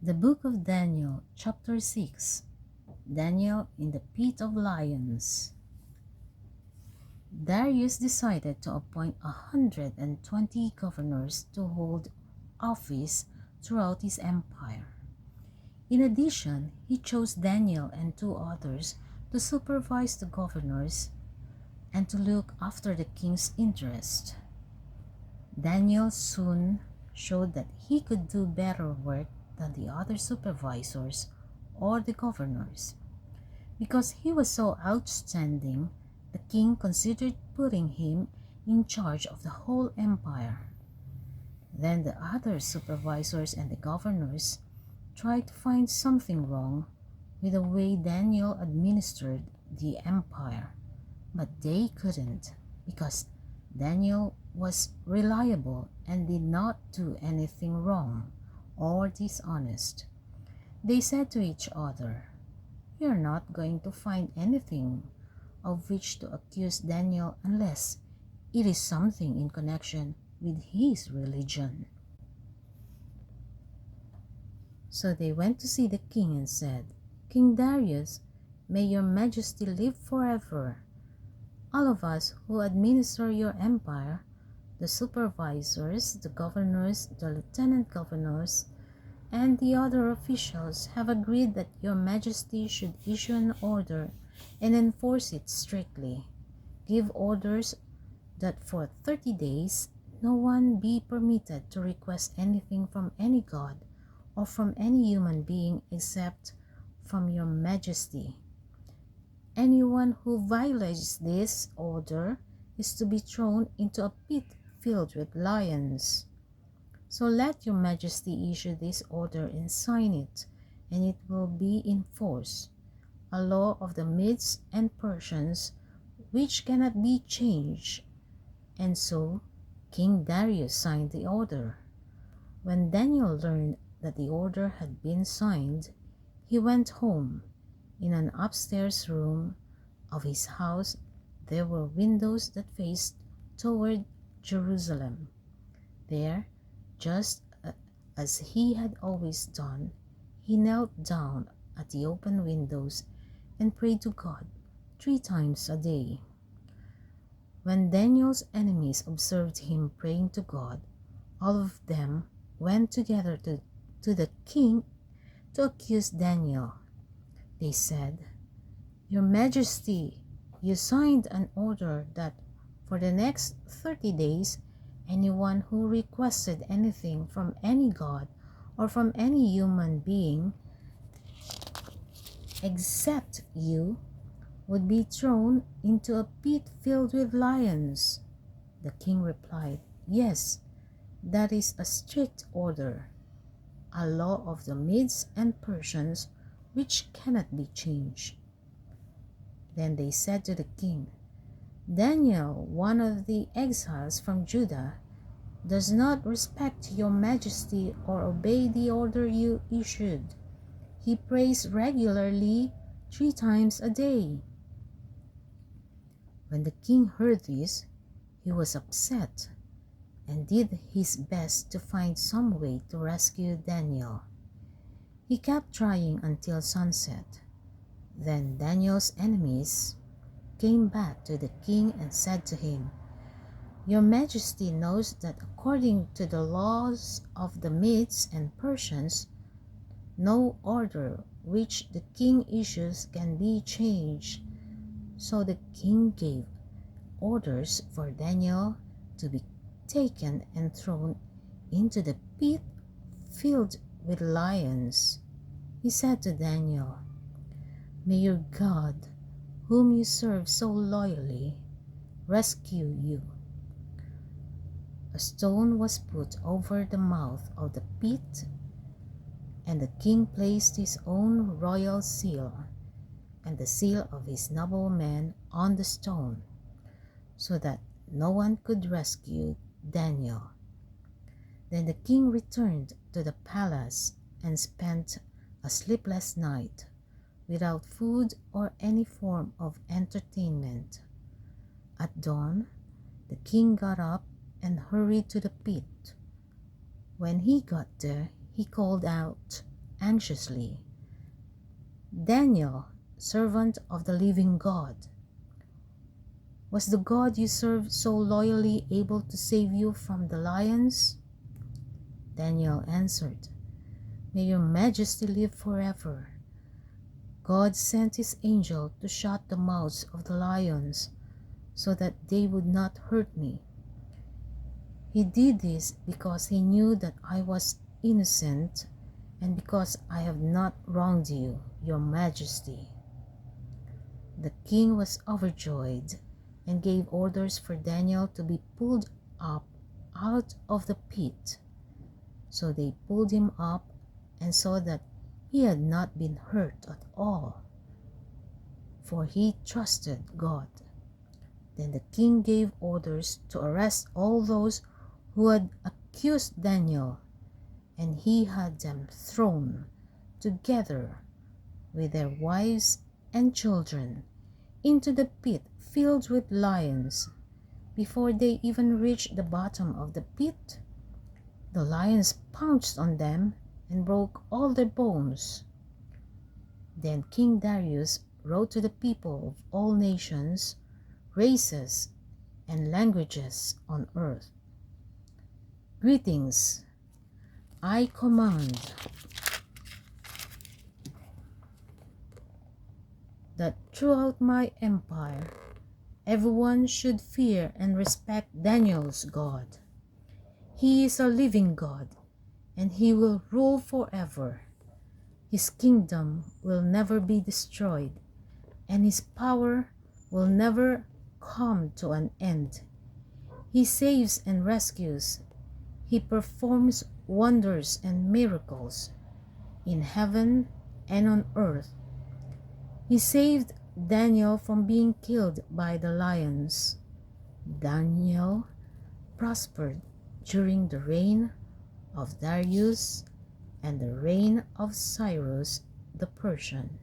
The Book of Daniel, Chapter 6. Daniel in the Pit of Lions. Darius decided to appoint 120 governors to hold office throughout his empire. In addition, he chose Daniel and two others to supervise the governors and to look after the king's interest. Daniel soon showed that he could do better work than the other supervisors or the governors. Because he was so outstanding, the king considered putting him in charge of the whole empire. Then the other supervisors and the governors tried to find something wrong with the way Daniel administered the empire, but they couldn't because Daniel was reliable and did not do anything wrong or dishonest. They said to each other, "We are not going to find anything of which to accuse Daniel unless it is something in connection with his religion." So they went to see the king and said, "King Darius, may your majesty live forever. All of us who administer your empire, the supervisors, the governors, the lieutenant governors, and the other officials have agreed that your majesty should issue an order and enforce it strictly. Give orders that for 30 days no one be permitted to request anything from any god or from any human being except from your majesty. Anyone who violates this order is to be thrown into a pit filled with lions. So let your majesty issue this order and sign it, and it will be in force, a law of the Medes and Persians which cannot be changed." And so King Darius signed the order. When Daniel learned that the order had been signed, he went home. In an upstairs room of his house there were windows that faced toward Jerusalem. There, just as he had always done, he knelt down at the open windows and prayed to God 3 times a day. When Daniel's enemies observed him praying to God, all of them went together to the king to accuse Daniel. They said, "Your Majesty, you signed an order that for the next 30 days anyone who requested anything from any god or from any human being except you would be thrown into a pit filled with lions." The king replied, "Yes, that is a strict order, a law of the Medes and Persians which cannot be changed." Then they said to the king, "Daniel, one of the exiles from Judah, does not respect your majesty or obey the order you issued. He prays regularly 3 times a day." When the king heard this, he was upset and did his best to find some way to rescue Daniel. He kept trying until sunset. Then Daniel's enemies came back to the king and said to him, "Your majesty knows that according to the laws of the Medes and Persians, no order which the king issues can be changed." So the king gave orders for Daniel to be taken and thrown into the pit filled with lions. He said to Daniel, "May your God, whom you serve so loyally, rescue you." A stone was put over the mouth of the pit, and the king placed his own royal seal and the seal of his noblemen on the stone, so that no one could rescue Daniel. Then the king returned to the palace and spent a sleepless night without food or any form of entertainment. At dawn, the king got up and hurried to the pit. When he got there, he called out anxiously, "Daniel, servant of the living God, was the God you serve so loyally able to save you from the lions?" Daniel answered, "May your majesty live forever. God sent his angel to shut the mouths of the lions so that they would not hurt me. He did this because he knew that I was innocent and because I have not wronged you, your majesty." The king was overjoyed and gave orders for Daniel to be pulled up out of the pit. So they pulled him up and saw that he had not been hurt at all, for he trusted God. Then the king gave orders to arrest all those who had accused Daniel, and he had them thrown together with their wives and children into the pit filled with lions. Before they even reached the bottom of the pit, the lions pounced on them and broke all their bones. Then King Darius wrote to the people of all nations, races, and languages on earth, "Greetings. I command that throughout my empire, everyone should fear and respect Daniel's God. He is a living God, and he will rule forever. His kingdom will never be destroyed, and his power will never come to an end. He saves and rescues. He performs wonders and miracles in heaven and on earth. He saved Daniel from being killed by the lions. Daniel prospered during the reign of Darius and the reign of Cyrus the Persian."